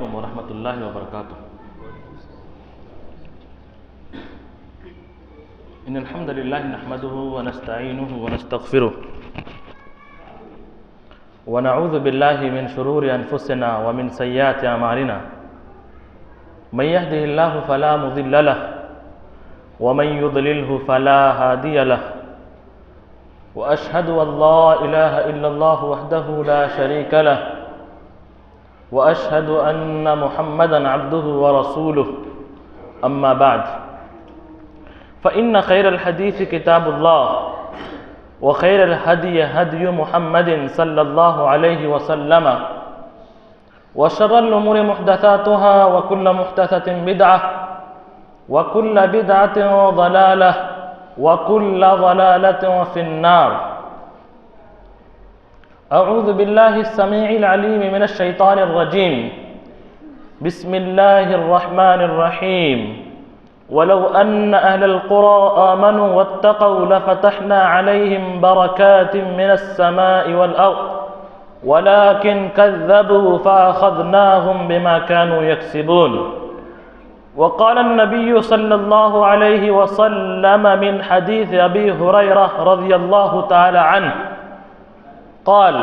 علیکم ورحمۃ اللہ وبرکاتہ۔ ان الحمد للہ نحمده ونستعینه ونستغفره ونعوذ باللہ من شرور انفسنا ومن سیئات اعمالنا من يهده الله فلا مضل له ومن يضلله فلا هادي له واشهد ان لا اله الا الله وحده لا شريك له واشهد ان محمدا عبده ورسوله اما بعد فان خير الحديث كتاب الله وخير الهدي هدي محمد صلى الله عليه وسلم وشر الامور محدثاتها وكل محدثة بدعة وكل بدعة ضلالة وكل ضلالة في النار۔ اعوذ باللہ السمیع العلیم من الشیطان الرجیم، بسم اللہ الرحمن الرحیم۔ ولو ان اہل القرى آمنوا واتقوا لفتحنا علیہم برکات من السماء والارض ولكن كذبوا فأخذناهم بما كانوا يكسبون۔ وقال النبي صلى الله عليه وسلم من حديث أبي هريرة رضي الله تعالى عنه قال: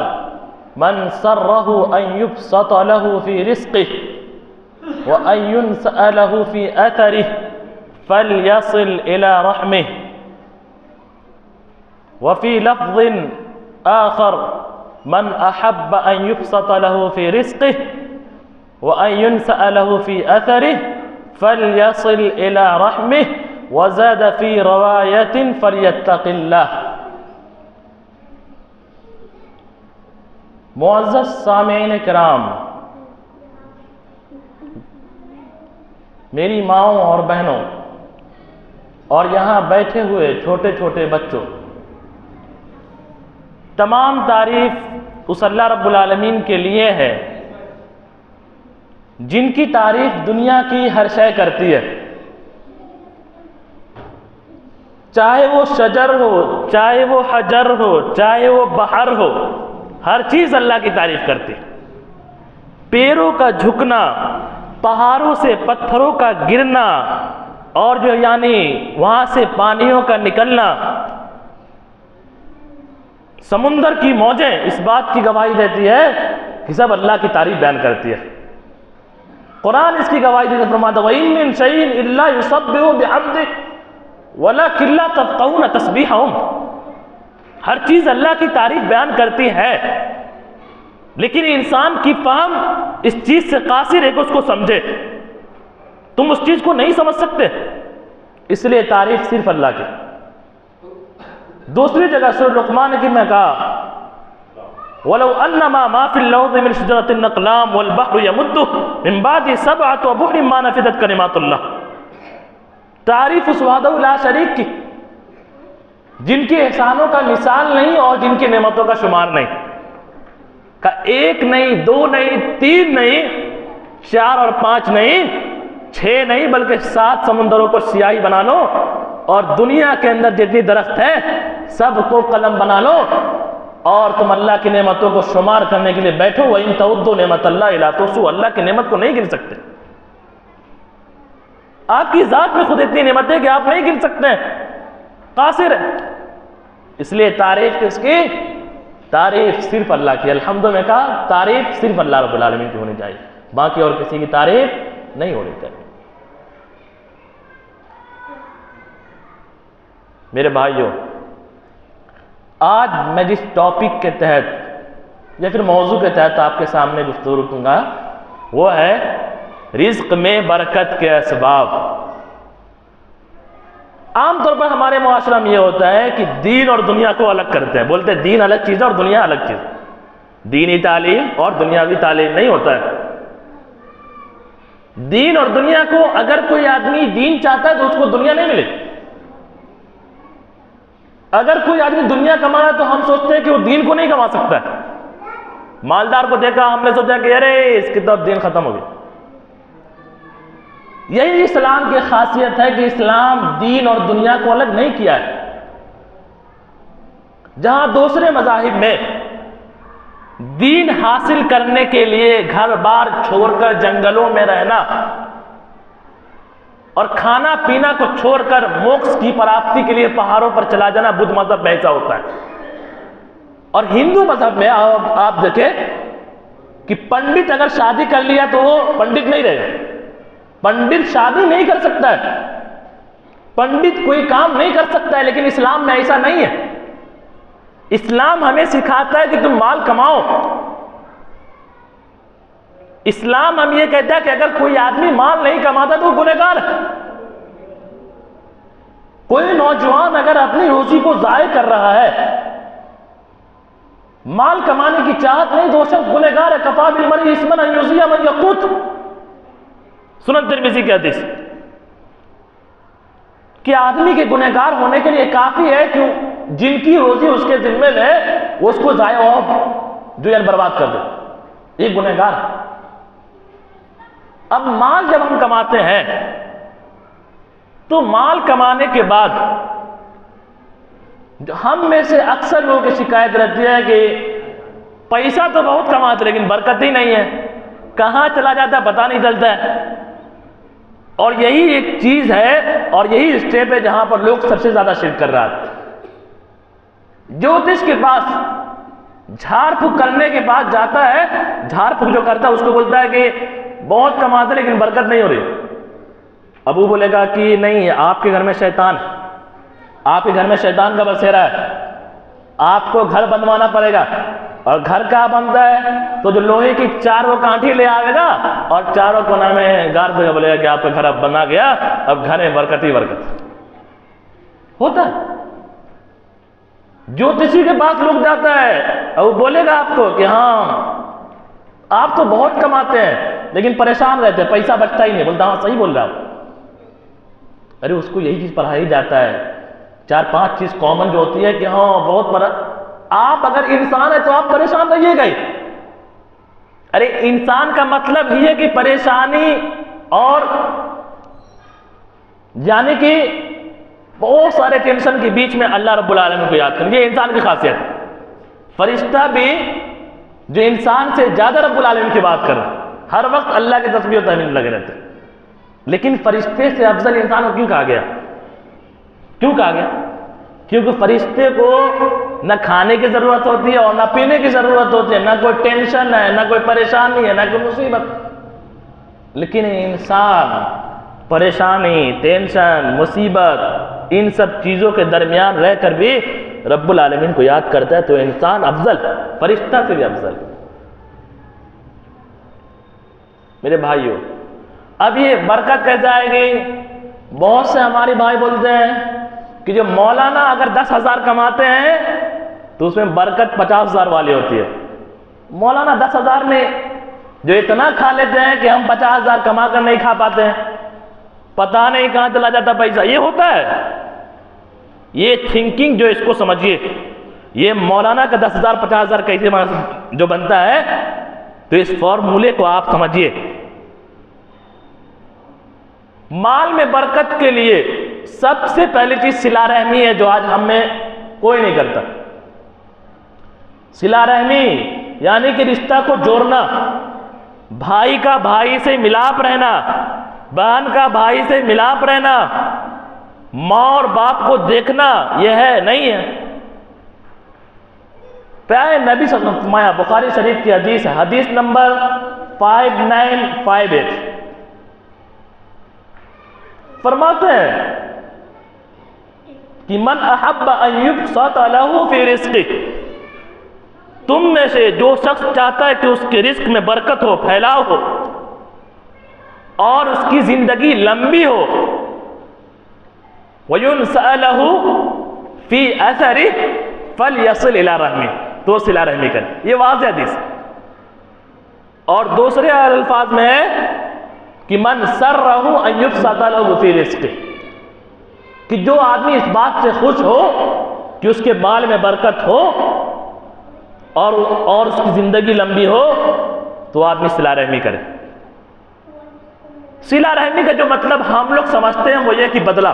من سره أن يبسط له في رزقه وأن ينسأ له في أثره فليصل إلى رحمه۔ وفي لفظ آخر: من أحب أن يبسط له في رزقه وأن ينسأ له في أثره فليصل إلى رحمه، وزاد في رواية فليتق الله۔ معزز سامعین کرام، میری ماؤں اور بہنوں اور یہاں بیٹھے ہوئے چھوٹے چھوٹے بچوں، تمام تعریف اس اللہ رب العالمین کے لیے ہے جن کی تعریف دنیا کی ہر شے کرتی ہے، چاہے وہ شجر ہو، چاہے وہ حجر ہو، چاہے وہ بحر ہو، ہر چیز اللہ کی تعریف کرتی ہے۔ پیروں کا جھکنا، پہاڑوں سے پتھروں کا گرنا اور جو وہاں سے پانیوں کا نکلنا، سمندر کی موجیں اس بات کی گواہی دیتی ہے کہ سب اللہ کی تعریف بیان کرتی ہے۔ قرآن اس کی گواہی دیتے فرماتا ہے وَإِن مِّن شَيْءٍ إِلَّا يُسَبِّحُ بِحَمْدِهِ وَلَكِن لَّا تَفْقَهُونَ تَسْبِيحَهُمْ۔ ہر چیز اللہ کی تعریف بیان کرتی ہے، لیکن انسان کی فہم اس چیز سے قاصر ہے کہ اس کو سمجھے۔ تم اس چیز کو نہیں سمجھ سکتے، اس لیے تعریف صرف اللہ کی۔ دوسری جگہ سورۃ لقمان کی میں کہا وَلَوْ أَنَّمَا مَا فِي الْأَرْضِ مِنْ شَجَرَةٍ أَقْلَامٌ وَالْبَحْرُ يَمُدُّهُ مِنْ بَعْدِهِ سَبْعَةُ أَبْحُرٍ مَا نَفِدَتْ كَلِمَاتُ اللَّهِ۔ تعریف اس وحدہ لا شریک کی، جن کے احسانوں کا مثال نہیں اور جن کی نعمتوں کا شمار نہیں، کہ ایک نہیں، دو نہیں، تین نہیں، چار اور پانچ نہیں، چھ نہیں، بلکہ 7 سمندروں کو سیاہی بنا لو اور دنیا کے اندر جتنی درخت ہے سب کو قلم بنا لو اور تم اللہ کی نعمتوں کو شمار کرنے کے لیے بیٹھو۔ وَإِن تَعُدُّوا نِعْمَتَ اللَّهِ لَا تُحْصُوهَا، اللہ کی نعمت کو نہیں گن سکتے۔ آپ کی ذات میں خود اتنی نعمت ہے کہ آپ نہیں گن سکتے ہیں، قاصر ہے۔ اس لیے تعریف کس کی؟ تعریف صرف اللہ کی۔ الحمد میں کہا تعریف صرف اللہ رب العالمین کی ہونی چاہیے، باقی اور کسی کی تعریف نہیں ہونی چاہیے۔ میرے بھائیوں، آج میں جس ٹاپک کے تحت یا پھر موضوع کے تحت آپ کے سامنے گفتگو رکھوں گا وہ ہے رزق میں برکت کے اسباب۔ عام طور پر ہمارے معاشرہ میں یہ ہوتا ہے کہ دین اور دنیا کو الگ کرتے ہیں، بولتے ہیں دین الگ چیز ہے اور دنیا الگ چیز ہے۔ دینی تعلیم اور دنیاوی تعلیم نہیں ہوتا ہے۔ دین اور دنیا کو اگر کوئی آدمی دین چاہتا ہے تو اس کو دنیا نہیں ملے۔ اگر کوئی آدمی دنیا کما رہا ہے تو ہم سوچتے ہیں کہ وہ دین کو نہیں کما سکتا ہے۔ مالدار کو دیکھا ہم نے سوچا کہ ارے اس کی تو اب دین ختم ہو گئی۔ یہی اسلام کی خاصیت ہے کہ اسلام دین اور دنیا کو الگ نہیں کیا ہے۔ جہاں دوسرے مذاہب میں دین حاصل کرنے کے لیے گھر بار چھوڑ کر جنگلوں میں رہنا اور کھانا پینا کو چھوڑ کر موکش کی پراپتی کے لیے پہاڑوں پر چلا جانا بدھ مذہب میں ایسا ہوتا ہے. اور ہندو مذہب میں آپ دیکھیں کہ پنڈت اگر شادی کر لیا تو وہ پنڈت نہیں رہے. پنڈت شادی نہیں کر سکتا ہے, پنڈت کوئی کام نہیں کر سکتا ہے, لیکن اسلام میں ایسا نہیں ہے. اسلام ہمیں سکھاتا ہے کہ تم مال کماؤ. اسلام ہم یہ کہتا ہے کہ اگر کوئی آدمی مال نہیں کماتا تو وہ گنہگار ہے. کوئی نوجوان اگر اپنی روزی کو ضائع کر رہا ہے, مال کمانے کی چاہت نہیں, تو وہ شخص گنہگار ہے. کفا بالمرء اثما ان یؤذی من یقوت, سنن ترمذی کی حدیث. کہ آدمی کے گنہگار ہونے کے لیے کافی ہے کہ جن کی روزی اس کے ذمے میں وہ اس کو ضائع جو یعنی برباد کر دے, یہ گنہگار ہے. اب مال جب ہم کماتے ہیں تو مال کمانے کے بعد ہم میں سے اکثر لوگوں کی شکایت رہتی ہے کہ پیسہ تو بہت کماتے لیکن برکت ہی نہیں ہے, کہاں چلا جاتا ہے پتہ نہیں چلتا ہے. اور یہی ایک چیز ہے اور یہی اسٹیپ ہے جہاں پر لوگ سب سے زیادہ شرک کر رہا ہے. جوتش کے پاس جھاڑ پھونک کرنے کے بعد جاتا ہے, جھاڑ پھونک جو کرتا ہے اس کو بولتا ہے کہ بہت کماتے لیکن برکت نہیں ہو رہی. اب وہ بولے گا کہ نہیں, آپ کے گھر میں شیطان ہے, آپ کے گھر میں شیطان کا بسیرا ہے, آپ کو گھر بنوانا پڑے گا. اور گھر کا بنتا ہے تو جو لوہے کی 4 کانٹھی لے آئے گا اور چاروں کونا میں گار دے گا, بولے گا کہ آپ کا گھر اب بنا گیا, اب گھر میں برکت ہی برکت ہوتا ہے. جوتشی کے پاس لوگ جاتا ہے اور وہ بولے گا آپ کو کہ ہاں آپ تو بہت کماتے ہیں لیکن پریشان رہتے ہیں, پیسہ بچتا ہی نہیں. بولتا ہاں صحیح بول رہا ہوں. ارے اس کو یہی چیز پڑھائی جاتا ہے, 4-5 چیز کامن جو ہوتی ہے کہ ہاں بہت بڑا. آپ اگر انسان ہے تو آپ پریشان رہیے گا. ارے انسان کا مطلب یہ ہے کہ پریشانی اور یعنی کہ بہت سارے ٹینشن کے بیچ میں اللہ رب العالمین کو یاد کریں, یہ انسان کی خاصیت ہے. فرشتہ بھی جو انسان سے زیادہ رب العالمین کی بات کر رہے ہیں, ہر وقت اللہ کے تسبیح و تحمیل لگے رہتے ہیں, لیکن فرشتے سے افضل انسان کو کیوں کہا گیا؟ کیوں کہا گیا؟ کیونکہ فرشتے کو نہ کھانے کی ضرورت ہوتی ہے اور نہ پینے کی ضرورت ہوتی ہے, نہ کوئی ٹینشن ہے, نہ کوئی پریشانی ہے, نہ کوئی مصیبت. لیکن انسان پریشانی, ٹینشن, مصیبت, ان سب چیزوں کے درمیان رہ کر بھی رب العالمین کو یاد کرتا ہے, تو انسان افضل, فرشتہ سے بھی افضل. میرے بھائیوں, اب یہ برکت کیسے آئے گی؟ بہت سے ہمارے بھائی بولتے ہیں کہ جو مولانا اگر 10,000 کماتے ہیں تو اس میں برکت 50,000 والی ہوتی ہے. مولانا 10,000 میں جو اتنا کھا لیتے ہیں کہ ہم 50,000 کما کر نہیں کھا پاتے ہیں, پتہ نہیں کہاں چلا جاتا پیسہ. یہ ہوتا ہے, یہ تھنکنگ جو اس کو سمجھیے, یہ مولانا کا 10,000 50,000 کیسے جو بنتا ہے, تو اس فارمولے کو آپ سمجھیے. مال میں برکت کے لیے سب سے پہلی چیز صلہ رحمی ہے, جو آج ہم میں کوئی نہیں کرتا. صلہ رحمی یعنی کہ رشتہ کو جوڑنا, بھائی کا بھائی سے ملاپ رہنا, بہن کا بھائی سے ملاپ رہنا, ماں اور باپ کو دیکھنا, یہ ہے نہیں ہے. پیارے نبی صلی اللہ علیہ وسلم فرمایا, بخاری شریف کی حدیث ہے, حدیث نمبر 5958, فرماتے ہیں کہ من احب ان یبسط له فی رزقه, تم میں سے جو شخص چاہتا ہے کہ اس کے رزق میں برکت ہو, پھیلاؤ ہو, اور اس کی زندگی لمبی ہو, وَيُنْسَأَ لَهُ فِي أَثَرِهِ فَلْيَصِلْ إِلَىٰ رَحْمِهِ, تو صلہ رحمی کرے. یہ واضح حدیث. اور دوسرے الفاظ میں ہے کہ من سرہ ان یبسط لہ فی رزقہ, کہ جو آدمی اس بات سے خوش ہو کہ اس کے مال میں برکت ہو اور اس کی زندگی لمبی ہو, تو آدمی صلہ رحمی کرے. صلہ رحمی کا جو مطلب ہم لوگ سمجھتے ہیں وہ یہ کہ بدلہ.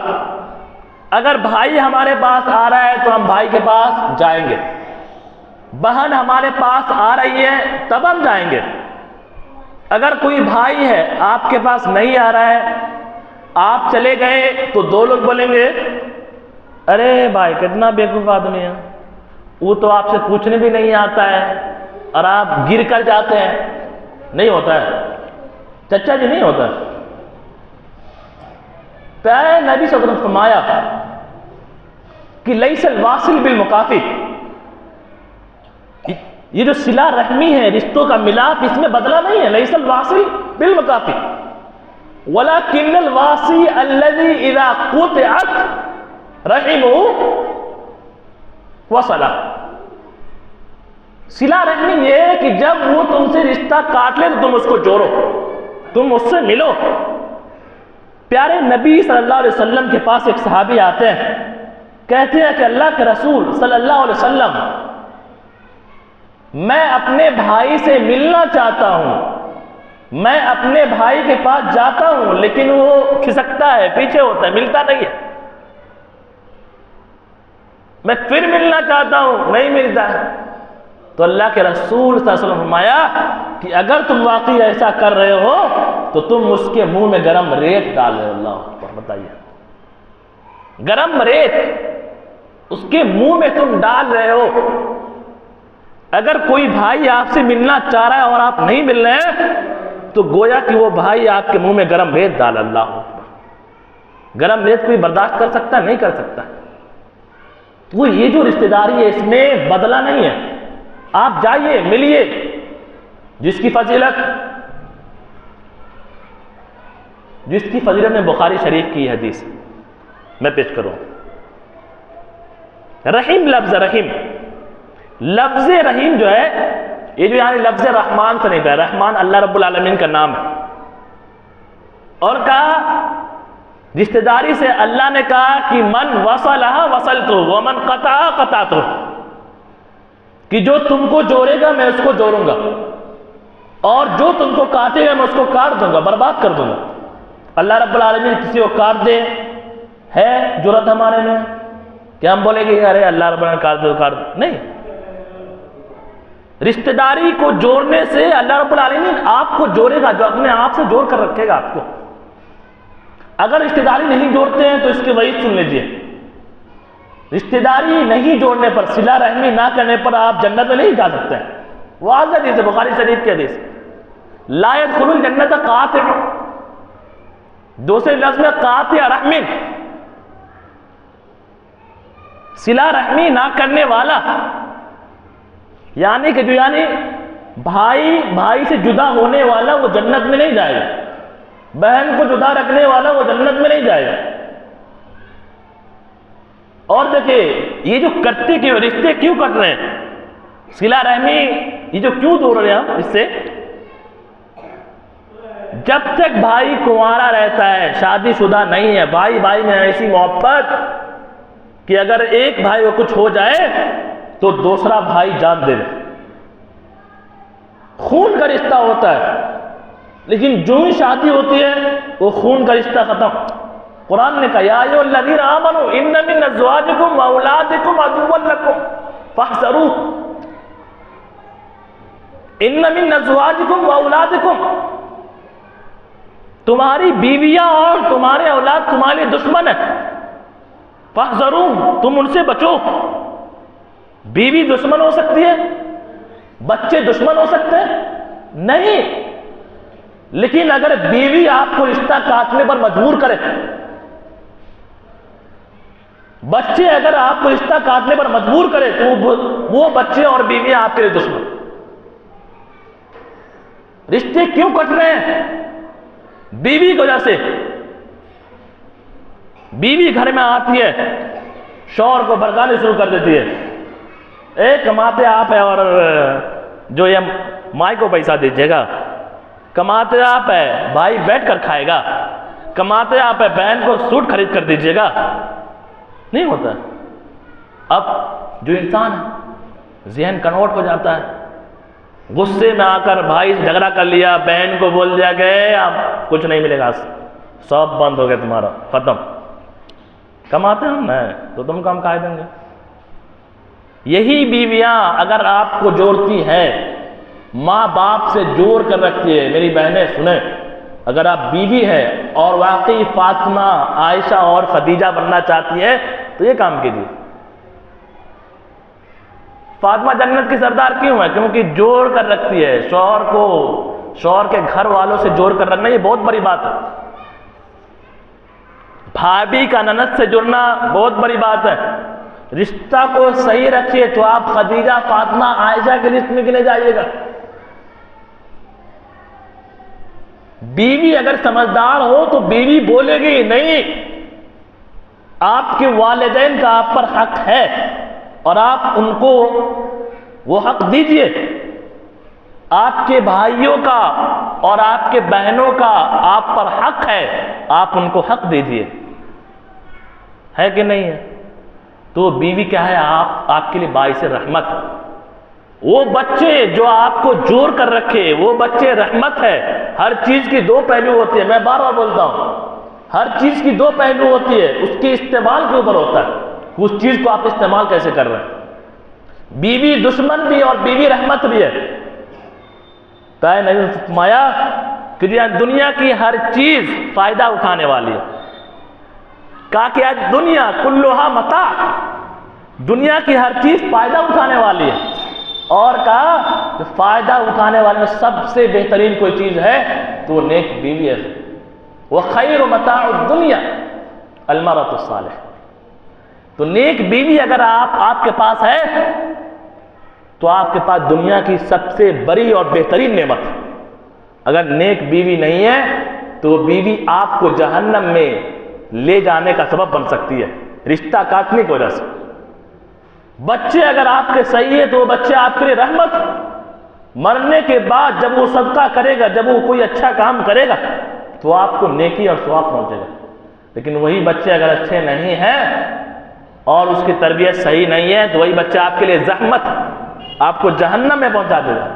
اگر بھائی ہمارے پاس آ رہا ہے تو ہم بھائی کے پاس جائیں گے, بہن ہمارے پاس آ رہی ہے تب ہم جائیں گے. اگر کوئی بھائی ہے آپ کے پاس نہیں آ رہا ہے، آپ چلے گئے تو دو لوگ بولیں گے ارے بھائی کتنا بیوقوف آدمی ہے، وہ تو آپ سے پوچھنے بھی نہیں آتا ہے اور آپ گر کر جاتے ہیں. نہیں ہوتا ہے چچا جی، نہیں ہوتا ہے. پیارے نبی صلی اللہ علیہ وسلم نے فرمایا کہ لیس الواصل بالمکافی، یہ جو صلہ رحمی ہے، رشتوں کا ملاپ، اس میں بدلہ نہیں ہے. لیس الواصل بالمکافی ولکن الواصی الذی اذا قطعت رحمہ وصلہ. صلہ رحمی یہ ہے کہ جب وہ تم سے رشتہ کاٹ لے تو تم اس کو جوڑو، تم اس سے ملو. پیارے نبی صلی اللہ علیہ وسلم کے پاس ایک صحابی آتے ہیں، کہتے ہیں کہ اللہ کے رسول صلی اللہ علیہ وسلم، میں اپنے بھائی سے ملنا چاہتا ہوں، میں اپنے بھائی کے پاس جاتا ہوں لیکن وہ کھسکتا ہے، پیچھے ہوتا ہے، ملتا نہیں ہے. میں پھر ملنا چاہتا ہوں، نہیں ملتا ہے. تو اللہ کے رسول صلی اللہ علیہ وسلم فرمایا کہ اگر تم واقعی ایسا کر رہے ہو تو تم اس کے منہ میں گرم ریت ڈال رہے ہو. اللہ اکبر. بتائیے، گرم ریت اس کے منہ میں تم ڈال رہے ہو. اگر کوئی بھائی آپ سے ملنا چاہ رہا ہے اور آپ نہیں مل رہے ہیں تو گویا کہ وہ بھائی آپ کے منہ میں گرم ریت ڈال. اللہ اکبر. گرم ریت کوئی برداشت کر سکتا ہے؟ نہیں کر سکتا. وہ یہ جو رشتہ داری ہے اس میں بدلہ نہیں ہے. آپ جائیے، ملیے. جس کی فضیلت میں بخاری شریف کی حدیث میں پیش کروں. رحیم، لفظ رحیم، لفظ رحیم جو ہے، یہ جو یعنی لفظ رحمان سے نہیں کہا، رحمان اللہ رب العالمین کا نام ہے. اور کہا رشتہ داری سے اللہ نے کہا کہ من وصلہ وصلتہ ومن قطعہ قطعتہ، کہ جو تم کو جوڑے گا میں اس کو جوڑوں گا اور جو تم کو کاٹے گا میں اس کو کاٹ دوں گا، برباد کر دوں گا. اللہ رب العالمین کسی کو کاٹ دے، ہے جرأت ہمارے میں کہ ہم بولے گے ارے اللہ رب العالمین کاٹ دے، کاٹ دے؟ نہیں. رشتہ داری کو جوڑنے سے اللہ رب العالمین آپ کو جوڑے گا، جو اپنے آپ سے جوڑ کر رکھے گا آپ کو. اگر رشتہ داری نہیں جوڑتے ہیں تو اس کی وعید سن لیجیے. رشتہ داری نہیں جوڑنے پر، صلہ رحمی نہ کرنے پر آپ جنت میں نہیں جا سکتے ہیں. واضح حدیث ہے، بخاری شریف کی حدیث. لا يدخل الجنت قاطع، دوسرے لفظ میں قاطع رحم، صلہ رحمی نہ کرنے والا، یعنی کہ جو بھائی سے جدا ہونے والا وہ جنت میں نہیں جائے گا. بہن کو جدا رکھنے والا وہ جنت میں نہیں جائے گا. اور دیکھیں یہ جو کرتے کیوں، رشتے کیوں کٹ رہے ہیں، صلہ رحمی یہ جو کیوں دوڑ رہے ہیں ہم اس سے؟ جب تک بھائی کنوارا رہتا ہے، شادی شدہ نہیں ہے، بھائی میں ایسی محبت کہ اگر ایک بھائی کو کچھ ہو جائے تو دوسرا بھائی جان دے دے. خون کا رشتہ ہوتا ہے، لیکن جو ہی شادی ہوتی ہے وہ خون کا رشتہ ختم. قرآن نے کہا یا ایھا الذین آمنوا ان من ازواجکم واولادکم عدوا لکم فاحذروہ. ان من ازواجکم واولادکم، تمہاری بیویاں اور تمہارے اولاد تمہارے لیے دشمن ہے. فاحذروہ، تم ان سے بچو. بیوی دشمن ہو سکتی ہے، بچے دشمن ہو سکتے ہیں؟ نہیں. لیکن اگر بیوی آپ کو رشتہ کاٹنے پر مجبور کرے، بچے اگر آپ کو رشتہ کاٹنے پر مجبور کرے تو وہ بچے اور بیوی آپ کے لیے دشمن. رشتے کیوں کٹ رہے ہیں؟ بیوی کی وجہ سے. بیوی گھر میں آتی ہے، شوہر کو بھڑکانے شروع کر دیتی ہے، کماتے آپ ہیں اور جو یہ مائی کو پیسہ دیجیے گا، کماتے آپ ہے، بھائی بیٹھ کر کھائے گا، کماتے آپ ہے، بہن کو سوٹ خرید کر دیجیے گا. نہیں ہوتا. اب جو انسان ہے ذہن کنورٹ ہو جاتا ہے، غصے میں آ کر بھائی سے جھگڑا کر لیا، بہن کو بول دیا کہ اب کچھ نہیں ملے گا، سب بند ہو گیا تمہارا، ختم. کماتے ہم نہیں تو تم کام کھائے دیں گے. یہی بیویاں اگر آپ کو جوڑتی ہیں، ماں باپ سے جوڑ کر رکھتی ہے. میری بہنیں سنیں، اگر آپ بیوی ہے اور واقعی فاطمہ، عائشہ اور خدیجہ بننا چاہتی ہے تو یہ کام کیجیے. فاطمہ جنت کی سردار کیوں ہے؟ کیونکہ جوڑ کر رکھتی ہے شوہر کو، شوہر کے گھر والوں سے جوڑ کر رکھنا، یہ بہت بڑی بات ہے. بھابھی کا نند سے جڑنا بہت بڑی بات ہے. رشتہ کو صحیح رکھیے تو آپ خدیجہ، فاطمہ، عائشہ کی لسٹ میں گنے جائیے گا. بیوی اگر سمجھدار ہو تو بیوی بولے گی نہیں، آپ کے والدین کا آپ پر حق ہے اور آپ ان کو وہ حق دیجئے. آپ کے بھائیوں کا اور آپ کے بہنوں کا آپ پر حق ہے، آپ ان کو حق دیجئے. ہے کہ نہیں ہے؟ تو بیوی کیا ہے؟ آپ کے لیے باعث رحمت. وہ بچے جو آپ کو جوڑ کر رکھے، وہ بچے رحمت ہے. ہر چیز کی دو پہلو ہوتی ہے، میں بار بار بولتا ہوں، ہر چیز کی دو پہلو ہوتی ہے، اس کے استعمال کے اوپر ہوتا ہے، اس چیز کو آپ استعمال کیسے کر رہے ہیں. بیوی دشمن بھی اور بیوی رحمت بھی ہے. نہیں فرمایا کہ دنیا کی ہر چیز فائدہ اٹھانے والی ہے. کہا کہ آج دنیا کلھا متاع، دنیا کی ہر چیز فائدہ اٹھانے والی ہے. اور کہا کہ فائدہ اٹھانے والے میں سب سے بہترین کوئی چیز ہے تو وہ نیک بیوی ہے. وَخَيْرُ مَتَاعُ الدُّنْيَا الْمَرْأَةُ الصَّالِحَةُ. تو نیک بیوی اگر آپ کے پاس ہے تو آپ کے پاس دنیا کی سب سے بڑی اور بہترین نعمت ہے. اگر نیک بیوی نہیں ہے تو وہ بیوی آپ کو جہنم میں لے جانے کا سبب بن سکتی ہے، رشتہ کاٹنے کی وجہ سے. بچے اگر آپ کے صحیح ہے تو وہ بچے آپ کے لیے رحمت. مرنے کے بعد جب وہ صدقہ کرے گا، جب وہ کوئی اچھا کام کرے گا تو آپ کو نیکی اور ثواب پہنچے گا. لیکن وہی بچے اگر اچھے نہیں ہیں اور اس کی تربیت صحیح نہیں ہے تو وہی بچہ آپ کے لیے زحمت، آپ کو جہنم میں پہنچا دے گا.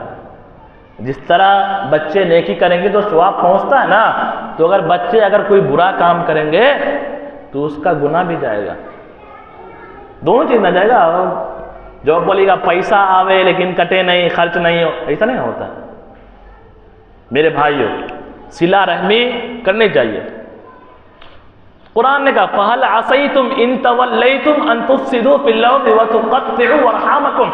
جس طرح بچے نیکی کریں گے تو ثواب پہنچتا ہے نا، تو اگر بچے کوئی برا کام کریں گے تو اس کا گناہ بھی جائے گا. دونوں چیز نہ جائے گا. جو بولے گا پیسہ آوے لیکن کٹے نہیں، خرچ نہیں ہو، ایسا نہیں ہوتا. میرے بھائیوں، صلہ رحمی کرنی چاہیے. قرآن نے کہا فَهَلْ عَصَيْتُمْ إِن تَوَلَّيْتُمْ أَن تُفْسِدُوا فِي الْأَرْضِ وَتُقَطِّعُوا أَرْحَامَكُمْ.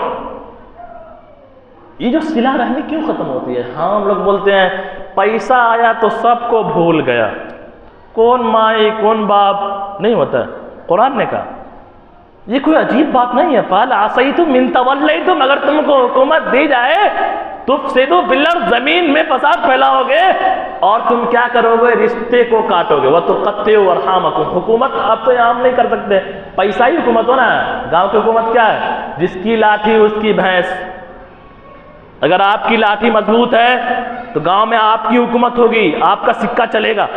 یہ جو صلہ رحمی کیوں ختم ہوتی ہے؟ ہم لوگ بولتے ہیں پیسہ آیا تو سب کو بھول گیا، کون مائی کون باپ نہیں ہوتا ہے. قرآن نے کہا یہ کوئی عجیب بات نہیں ہے. فَهَلْ عَصَيْتُمْ إِن تَوَلَّيْتُمْ، اگر تم کو حکومت دی جائے تُفْسِدُوا فِي الْأَرْضِ، زمین میں فساد پھیلاؤ گے اور تم کیا کرو گے؟ رشتے کو کاٹو گے. وَتُقَطِّعُوا أَرْحَامَكُمْ. حکومت اب تو عام نہیں کر سکتے، پیسہ ہی حکومت ہونا ہے. گاؤں کی حکومت کیا ہے؟ جس کی لاٹھی اس کی بھینس. اگر آپ کی لاٹھی مضبوط ہے تو گاؤں میں آپ کی حکومت ہوگی، آپ کا سکہ چلے گا.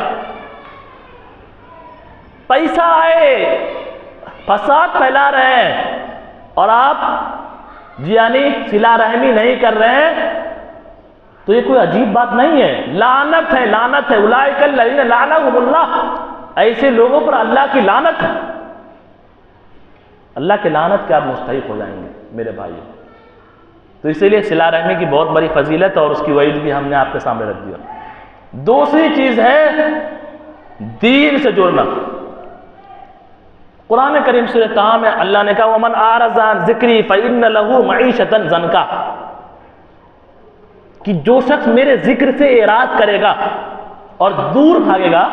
پیسہ آئے، فساد پھیلا رہے ہیں اور آپ یعنی صلہ رحمی نہیں کر رہے ہیں تو یہ کوئی عجیب بات نہیں ہے. لعنت ہے، لعنت ہے. اولئک الذین لعنهم اللہ، ایسے لوگوں پر اللہ کی لعنت ہے. اللہ کی لعنت کے آپ مستحق ہو جائیں گے میرے بھائیو. تو اسی لیے صلہ رحمی کی بہت بڑی فضیلت اور اس کی وعید بھی ہم نے آپ کے سامنے رکھ دیا. دوسری چیز ہے دین سے جڑنا. قرآن کریم سورہ طٰہٰ میں اللہ نے کہا وَمَنْ أَعْرَضَ عَنْ ذِكْرِي فَإِنَّ لَهُ مَعِيشَةً ضَنْكًا، کہ جو شخص میرے ذکر سے اعراض کرے گا اور دور بھاگے گا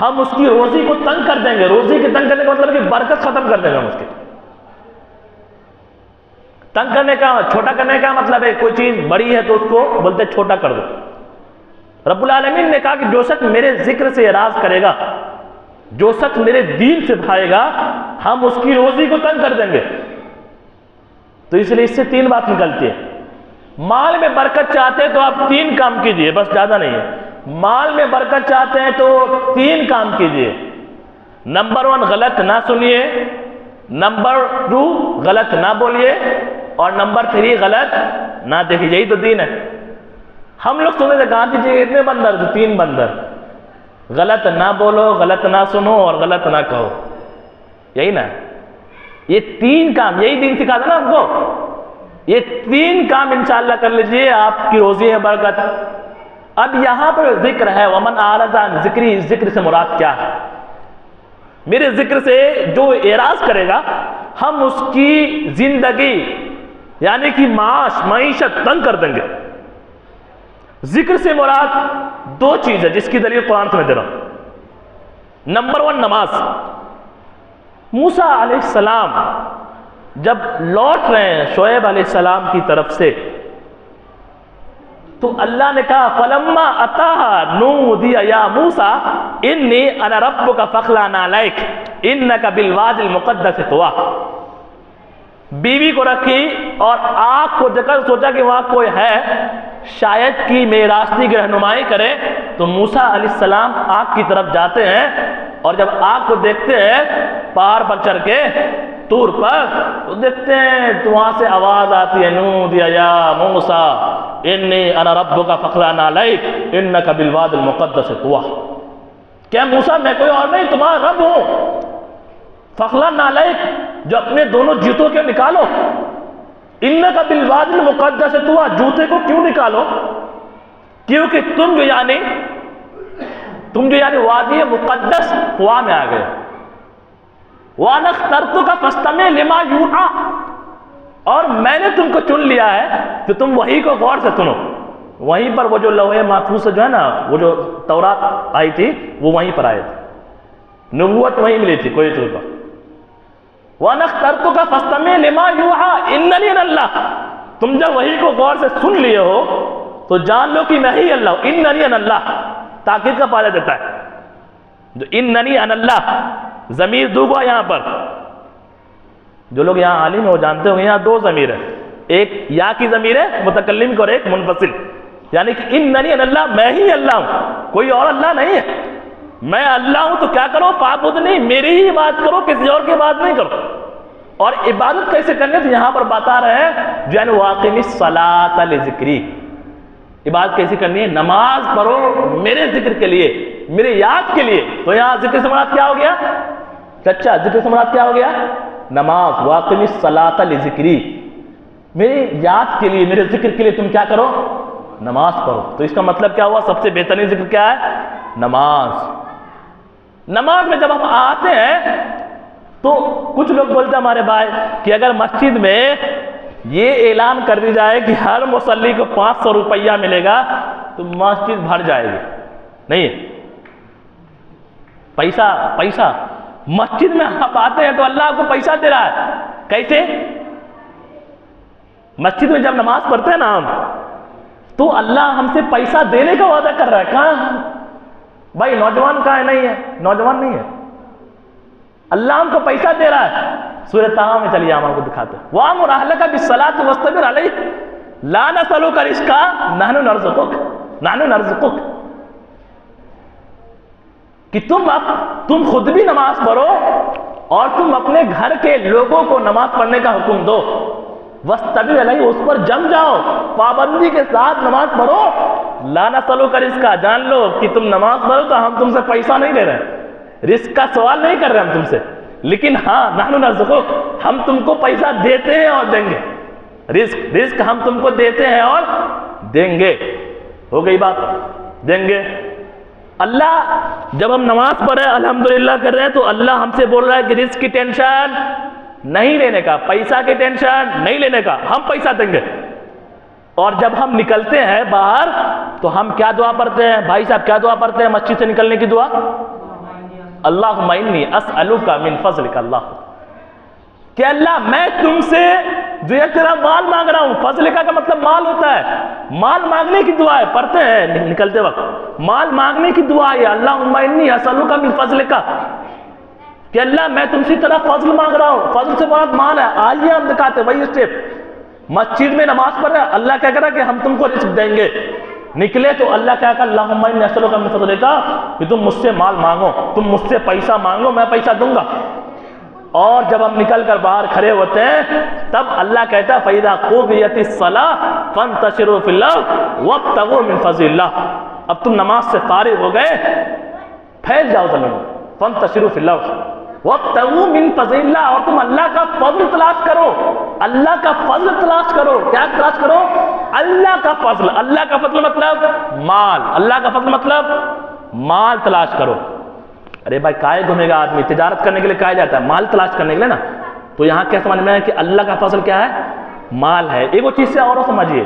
ہم اس کی روزی کو تنگ کر دیں گے. روزی کے تنگ کرنے کا مطلب ہے کہ برکت ختم کر دیں گے ہم اس کے. تنگ کرنے کا، چھوٹا کرنے کا مطلب ہے کوئی چیز بڑی ہے تو اس کو بولتے چھوٹا کر دو. رب العالمین نے کہا کہ جو شخص میرے ذکر سے اعراض کرے گا، جو شخص میرے دین سے بھاگے گا ہم اس کی روزی کو تنگ کر دیں گے. تو اس لیے اس سے تین بات نکلتی ہے. مال میں برکت چاہتے ہیں تو آپ تین کام کیجئے، بس زیادہ نہیں ہے. مال میں برکت چاہتے ہیں تو تین کام کیجئے. نمبر 1 غلط نہ سنیے، نمبر 2 غلط نہ بولیے اور نمبر 3 غلط نہ دیکھیے. یہی تو دین ہے. ہم لوگ سنتے تھے گاندھی جی اتنے بندر تو 3 بندر، غلط نہ بولو، غلط نہ سنو اور غلط نہ کہو. یہی نا. یہ 3 کام، یہی دین سکھا تھا نا ہم کو، یہ 3 کام انشاءاللہ کر لیجئے، آپ کی روزی ہے برکت۔ اب یہاں پر ذکر ہے ومن اعرض عن ذکری، ذکر سے مراد کیا ہے؟ میرے ذکر سے جو اعراض کرے گا ہم اس کی زندگی یعنی کہ معیشت تنگ کر دیں گے۔ ذکر سے مراد 2 چیز ہے جس کی دلیل قرآن سے میں دے رہا ہوں۔ نمبر 1 نماز۔ موسیٰ علیہ السلام جب لوٹ رہے ہیں شعیب علیہ السلام کی طرف سے تو اللہ نے کہا فلما اتاها نودی یا موسیٰ انی انا ربک فاخلع نعلیک انک بالوادی المقدس طویٰ۔ بیوی کو رکھی اور آگ کو دیکھ کر سوچا کہ وہاں کوئی ہے شاید کہ میرے راستے کی رہنمائی کرے، تو موسیٰ علیہ السلام آگ کی طرف جاتے ہیں اور جب آگ کو دیکھتے ہیں پہاڑ پر چڑھ کے طور پر تو دیکھتے ہیں تو وہاں سے آواز آتی ہے نودی یا موسیٰ انی انا ربک فاخلع نعلیک انک بالوادی المقدس طویٰ۔ کیا موسیٰ میں کوئی اور نہیں تمہارا رب ہوں، فاخلع نعلیک جو اپنے دونوں جوتوں کے نکالو، انک بالوادی المقدس طویٰ، جوتے کو کیوں نکالو؟ کیونکہ تم جو یعنی وادی مقدس طویٰ میں آ گئے۔ وَأَنَا اخْتَرْتُكَ فَاسْتَمِعْ لِمَا يُوحَىٰ، اور میں نے تم کو چن لیا ہے کہ تم وحی کو غور سے سنو۔ وہیں پر وہ جو لوح محفوظ سے جو ہے نا وہ جو تورات آئی تھی وہ وہیں پر آئے تھے، نبوت وہیں ملی تھی کوئی طور پر۔ وَأَنَا اخْتَرْتُكَ فَاسْتَمِعْ لِمَا يُوحَىٰ إِنَّنِي أَنَا اللَّهُ، تم جب وحی کو غور سے سن لیے ہو تو جان لو کہ میں ہی اللہ ہوں۔ إِنَّنِي أَنَا اللَّهُ تاکید کا فائدہ دیتا ہے، جو إِنَّنِي أَنَا اللَّهُ ضمیر دوگا یہاں پر، جو لوگ یہاں عالم ہیں وہ جانتے ہوں یہاں 2 ضمیر ہے، ایک یا کی ضمیر ہے متکلم کی اور ایک منفصل، یعنی کہ اننی انا اللہ، میں ہی اللہ ہوں، کوئی اور اللہ نہیں ہے، میں اللہ ہوں تو کیا کرو فاعبدنی، میری ہی عبادت کرو، کسی اور کی عبادت نہیں کرو۔ اور عبادت کیسے کرنے تو یہاں پر بتا رہے ہیں یعنی واقم الصلاۃ لذکری، عبادت کیسے کرنی ہے؟ نماز پڑھو میرے ذکر کے لیے، میرے یاد کے لیے۔ تو یہاں ذکر سے مراد کیا ہو گیا چچا؟ ذکر سے مراد کیا ہو گیا؟ نماز۔ واقم الصلاۃ لذکری، میرے یاد کے لیے، میرے ذکر کے لیے تم کیا کرو؟ نماز پڑھو۔ تو اس کا مطلب کیا ہوا؟ سب سے بہترین ذکر کیا ہے؟ نماز۔ نماز میں جب ہم آتے ہیں تو کچھ لوگ بولتے ہیں ہمارے بھائی کہ اگر مسجد میں یہ اعلان کر دی جائے کہ ہر مصلی کو 500 روپیہ ملے گا تو مسجد بھر جائے گی۔ نہیں ہے پیسہ مسجد میں آپ آتے ہیں تو اللہ آپ کو پیسہ دے رہا ہے۔ کیسے؟ مسجد میں جب نماز پڑھتے ہیں نا ہم تو اللہ ہم سے پیسہ دینے کا وعدہ کر رہا ہے۔ کہاں بھائی نوجوان کہاں ہے؟ نہیں ہے، نوجوان نہیں ہے، اللہ ہم کو پیسہ دے رہا ہے۔ سورہ طٰہٰ میں چلیے ہم کو دکھاتے ہیں وَأْمُرْ أَهْلَكَ بِالصَّلَاةِ وَاصْطَبِرْ عَلَيْهَا لَا نَسْأَلُكَ رِزْقًا نَحْنُ نَرْزُقُكَ، کہ تم خود بھی نماز پڑھو اور تم اپنے گھر کے لوگوں کو نماز پڑھنے کا حکم دو۔ وَاسْطَبِرْ عَلَيْهِ، اس پر جم جاؤ، پابندی کے ساتھ نماز پڑھو۔ لَا نَسْأَلُكَ رِزْقًا، جان لو کہ تم نماز پڑھو تو ہم تم سے پیسہ نہیں لے رہے، رزق کا سوال نہیں کر رہے ہم تم سے، لیکن ہاں نحن نرزقک، ہم تم کو پیسہ دیتے ہیں اور دیں گے۔ رزق ہم تم کو دیتے ہیں اور دیں گے۔ ہو گئی بات، دیں گے۔ اللہ جب ہم نماز پڑھ رہے ہیں الحمدللہ کر رہے ہیں تو اللہ ہم سے بول رہا ہے کہ رزق کی ٹینشن نہیں لینے کا، پیسہ کی ٹینشن نہیں لینے کا، ہم پیسہ دیں گے۔ اور جب ہم نکلتے ہیں باہر تو ہم کیا دعا پڑھتے ہیں بھائی صاحب؟ کیا دعا پڑھتے ہیں مسجد سے نکلنے کی دعا؟ اللہم انی اسألک من فضلک، اللہ کہ اللہ میں تم سے جو ہے تیرا مال مانگ رہا ہوں۔ فضل کا مطلب مال ہوتا ہے، مال مانگنے کی دعا ہے، پڑھتے ہیں نکلتے وقت مال مانگنے کی دعا ہے اللہم انی اسألک من فضلک، کہ اللہ میں تم سے تیرا فضل مانگ رہا ہوں۔ فضل سے بہت مال ہے۔ آئیے ہم دکھاتے وہی اسٹیپ، مسجد میں نماز پڑھ رہے ہیں، اللہ کیا کہہ رہا ہے کہ ہم تم کو رزق دیں گے۔ نکلے تو اللہ کیا کہا اللہم انی اسألک من فضلک، کہ تم مجھ سے مال مانگو، تم مجھ سے پیسہ مانگو، میں پیسہ دوں گا۔ اور جب ہم نکل کر باہر کھڑے ہوتے ہیں تب اللہ کہتا ہے فَإِذَا قُضِيَتِ الصَّلَاةُ فَانتَشِرُوا فِي الْأَرْضِ وَابْتَغُوا مِن فَضْلِ اللَّهِ، اب تم نماز سے فارغ ہو گئے، پھیل جاؤ زمین میں، فَانتَشِرُوا فِي الْأَرْضِ، وَابْتَغُوا مِن فَضْلِ اللَّهِ، اور تم اللہ کا فضل تلاش کرو، اللہ کا فضل تلاش کرو. کیا تلاش کرو؟ اللہ کا فضل. اللہ کا فضل مطلب مال، اللہ کا فضل مطلب مال تلاش کرو. ارے بھائی کائے گھومے گا آدمی؟ تجارت کرنے کے لیے کائے جاتا ہے؟ مال تلاش کرنے کے لیے نا. تو یہاں کیا سمجھ میں ہے کہ اللہ کا فضل کیا ہے؟ مال ہے. ایک وہ چیز سے اور سمجھیے،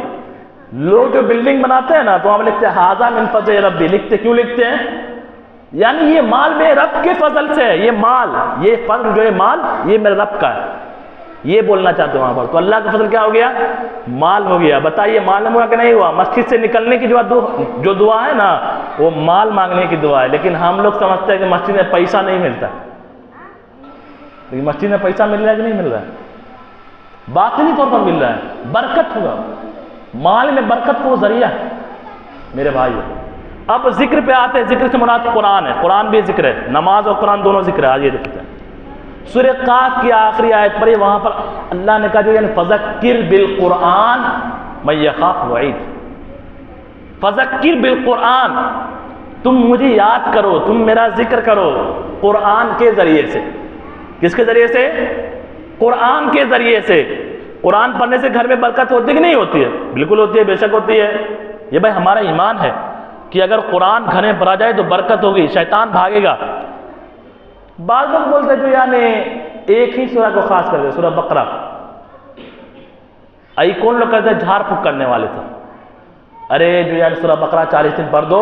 لوگ جو بلڈنگ بناتے ہیں نا تو ہم لکھتے ہیں ھذا من فضل ربی. لکھتے کیوں لکھتے ہیں؟ یعنی یہ مال میرے رب کے فضل سے ہے. یہ مال، یہ فضل جو ہے مال، یہ میرے رب کا ہے. یہ بولنا چاہتے ہیں وہاں پر. تو اللہ کا فضل کیا ہو گیا؟ مال ہو گیا. بتائیے مال ہوا کہ نہیں ہوا؟ مسجد سے نکلنے کی جو دعا ہے نا وہ مال مانگنے کی دعا ہے. لیکن ہم لوگ سمجھتے ہیں کہ مسجد میں پیسہ نہیں ملتا. لیکن مسجد میں پیسہ مل رہا ہے کہ نہیں مل رہا ہے؟ باطنی طور پر مل رہا ہے. برکت ہوگا مال میں، برکت کو ذریعہ ہے میرے بھائی. اب ذکر پہ آتے ہیں. ذکر سے مراد قرآن ہے. قرآن بھی ذکر ہے، نماز اور قرآن دونوں ذکر ہے. آج یہ دیکھتے ہیں سورہ قاف کی آخری آیت پر ہی، وہاں پر اللہ نے کہا جو یعنی فذکر بالقرآن من یخاف وعید. فذکر بالقرآن، تم مجھے یاد کرو، تم میرا ذکر کرو قرآن کے ذریعے سے. کس کے ذریعے سے؟ قرآن کے ذریعے سے. قرآن پڑھنے سے گھر میں برکت ہوتی کہ نہیں ہوتی ہے؟ بالکل ہوتی ہے، بے شک ہوتی ہے. یہ بھائی ہمارا ایمان ہے کہ اگر قرآن گھر میں پڑھا جائے تو برکت ہوگی، شیطان بھاگے گا. بعض لوگ بولتے جو یعنی ایک ہی سورہ کو خاص کر دے، سورہ بقرہ. ای کون لوگ کہتے ہیں جھاڑ پھونک کرنے والے تھے. ارے جو یعنی سورہ بقرہ 40 دن پڑھ دو،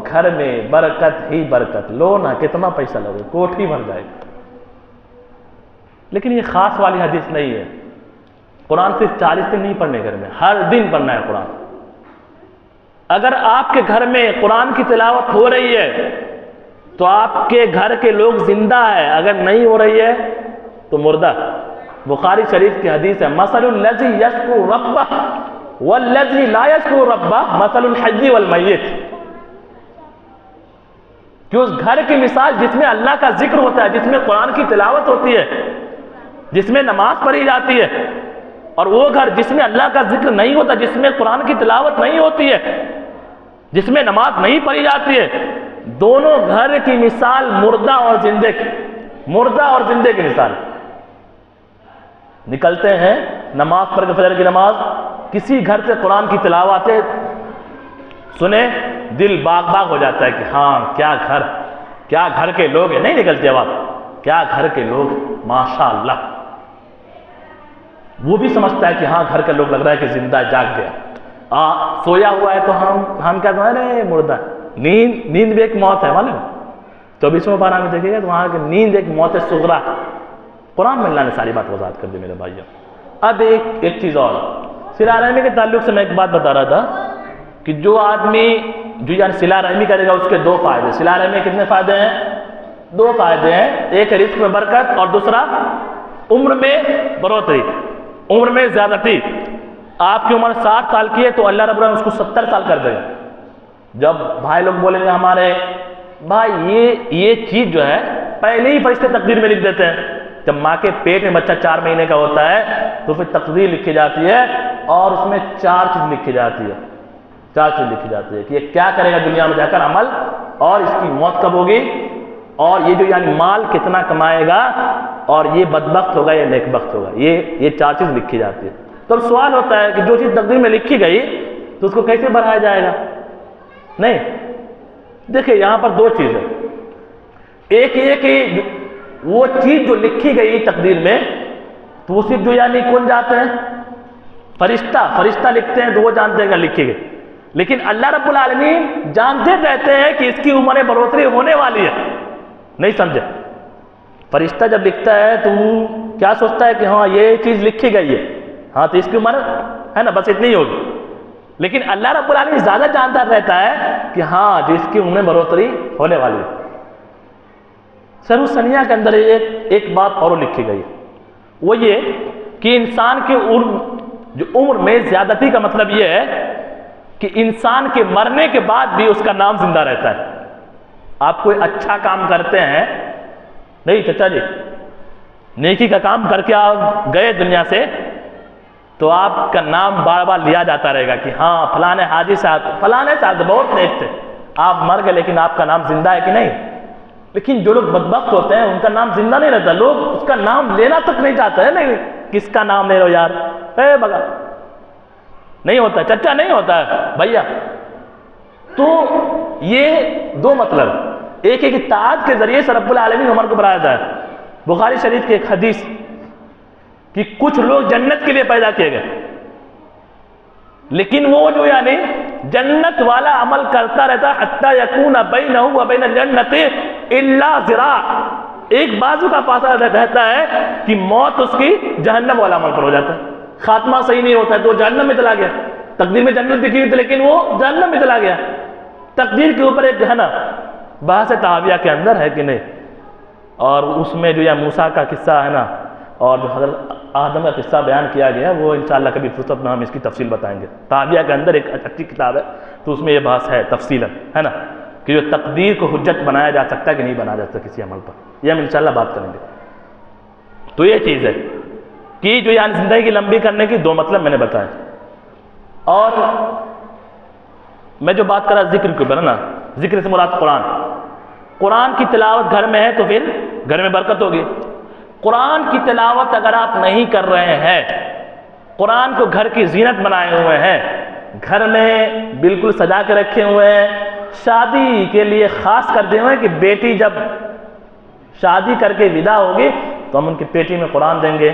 گھر میں برکت ہی برکت. لو نا کتنا پیسہ لگے، کوٹھی بھر جائے. لیکن یہ خاص والی حدیث نہیں ہے. قرآن صرف 40 دن نہیں پڑھنے گھر میں، ہر دن پڑھنا ہے قرآن. اگر آپ کے گھر میں قرآن کی تلاوت ہو رہی ہے تو آپ کے گھر کے لوگ زندہ ہے، اگر نہیں ہو رہی ہے تو مردہ. بخاری شریف کی حدیث ہے مثل الذی یشکر ربہ والذی لا یشکر ربہ مثل الحی والمیت. کہ اس گھر کی مثال جس میں اللہ کا ذکر ہوتا ہے، جس میں قرآن کی تلاوت ہوتی ہے، جس میں نماز پڑھی جاتی ہے، اور وہ گھر جس میں اللہ کا ذکر نہیں ہوتا، جس میں قرآن کی تلاوت نہیں ہوتی ہے، جس میں نماز نہیں پڑھی جاتی ہے، دونوں گھر کی مثال مردہ اور زندے کی. مردہ اور زندے کی مثال. نکلتے ہیں نماز پڑھ کے، فجر کی نماز، کسی گھر سے قرآن کی تلاوت سنیں، دل باغ باغ ہو جاتا ہے کہ ہاں کیا گھر کے لوگ ہیں. نہیں نکلتی آواز، کیا گھر کے لوگ، ماشاء اللہ. وہ بھی سمجھتا ہے کہ ہاں گھر کا لوگ لگ رہا ہے کہ زندہ جاگ گیا. سویا ہوا ہے تو ہم کیا سمجھ رہے ہیں؟ مردہ. نیند بھی ایک موت ہے معلوم. 24واں پارہ میں دیکھیے گا تو وہاں کہ نیند ایک موت صغریٰ. قرآن میں اللہ نے ساری بات وضاحت کر دی میرے بھائیوں. اب ایک چیز اور صلہ رحمی کے تعلق سے میں ایک بات بتا رہا تھا کہ جو آدمی جو یعنی صلہ رحمی کرے گا اس کے 2 فائدے. صلہ رحمی کتنے فائدے ہیں؟ 2 فائدے ہیں. ایک ہے رزق میں برکت، اور دوسرا عمر میں بڑھوتری، عمر میں زیادتی. آپ کی عمر 60 سال کی ہے تو اللہ رب العالمین اس کو 70 سال کر دے گا. جب بھائی لوگ بولیں گے ہمارے بھائی یہ چیز جو ہے پہلے ہی فرشتے تقدیر میں لکھ دیتے ہیں. جب ماں کے پیٹ میں بچہ 4 مہینے کا ہوتا ہے تو پھر تقدیر لکھی جاتی ہے، اور اس میں 4 چیز لکھی جاتی ہے. 4 چیز لکھی جاتی ہے کہ یہ کیا کرے گا دنیا میں جا کر عمل، اور اس کی موت کب ہوگی، اور یہ جو یعنی مال کتنا کمائے گا، اور یہ بدبخت ہوگا یا نیک بخت ہوگا. یہ 4 چیز لکھی جاتی ہے. تو اب سوال ہوتا ہے کہ جو چیز تقدیر میں لکھی گئی تو اس کو کیسے بڑھایا جائے گا؟ نہیں، دیکھیں یہاں پر 2 چیزیں. ایک یہ کہ وہ چیز جو لکھی گئی تقدیر میں تو وہ صرف جو یعنی کون جانتے ہیں؟ فرشتہ لکھتے ہیں تو وہ جانتے ہیں کہ لکھی گئی. لیکن اللہ رب العالمین جانتے رہتے ہیں کہ اس کی عمر میں بڑھوتری ہونے والی ہے. نہیں سمجھے؟ فرشتہ جب لکھتا ہے تو وہ کیا سوچتا ہے کہ ہاں یہ چیز لکھی گئی ہے، ہاں تو اس کی عمر ہے نا بس اتنی ہوگی. لیکن اللہ رب العالمین زیادہ جانتا رہتا ہے کہ ہاں جس کی عمر میں بڑھوتری ہونے والی ہے. سر ثنیہ کے اندر ایک بات اور لکھی گئی، وہ یہ کہ انسان کے جو عمر میں زیادتی کا مطلب یہ ہے کہ انسان کے مرنے کے بعد بھی اس کا نام زندہ رہتا ہے. آپ کوئی اچھا کام کرتے ہیں، نہیں چچا جی، نیکی کا کام کر کے آپ گئے دنیا سے تو آپ کا نام بار بار لیا جاتا رہے گا کہ ہاں فلانے حاجی صاحب، فلانے صاحب بہت نیک تھے. آپ مر گئے لیکن آپ کا نام زندہ ہے کہ نہیں؟ لیکن جو لوگ بدبخت ہوتے ہیں ان کا نام زندہ نہیں رہتا، لوگ اس کا نام لینا تک نہیں چاہتے ہیں. نہیں کس کا نام لے رہو یار، اے بگا نہیں ہوتا ہے، چچا نہیں ہوتا ہے بھیا. تو یہ دو مطلب، ایک ایک اطاعت کے ذریعے سے رب العالمین عمر کو بنایا جائے. بخاری شریف کی ایک حدیث کہ کچھ لوگ جنت کے لیے پیدا کیے گئے، لیکن وہ جو یعنی جنت والا عمل کرتا رہتا حتی یکون بینہ و بین الجنت الا ذراع، ایک بازو کا فاصلہ رہتا ہے کہ موت اس کی جہنم والا عمل پر ہو جاتا ہے. خاتمہ صحیح نہیں ہوتا ہے تو جہنم میں چلا گیا. تقدیر میں جنت لکھی ہوئی تھی لیکن وہ جہنم میں چلا گیا. تقدیر کے اوپر ایک ہے نا بحث تحاویہ کے اندر ہے کہ نہیں، اور اس میں جو موسیٰ کا قصہ ہے نا اور جو حضرت آدم کا قصہ بیان کیا گیا، وہ انشاءاللہ کبھی فرصت میں ہم اس کی تفصیل بتائیں گے. تحاویہ کے اندر ایک اچھی کتاب ہے تو اس میں یہ بحث ہے تفصیلا، ہے نا، کہ جو تقدیر کو حجت بنایا جا سکتا ہے کہ نہیں بنایا جا سکتا کسی عمل پر، یہ ہم انشاءاللہ بات کریں گے. تو یہ چیز ہے کہ جو یعنی زندگی لمبی کرنے کی دو مطلب میں نے بتائے. اور میں جو بات کر رہا ذکر کے اوپر نا، ذکر سے مراد قرآن. قرآن کی تلاوت گھر میں ہے تو پھر گھر میں برکت ہوگی. قرآن کی تلاوت اگر آپ نہیں کر رہے ہیں، قرآن کو گھر کی زینت بنائے ہوئے ہیں، گھر میں بالکل سجا کے رکھے ہوئے ہیں، شادی کے لیے خاص کر دے ہوئے ہیں کہ بیٹی جب شادی کر کے ودا ہوگی تو ہم ان کی پیٹی میں قرآن دیں گے.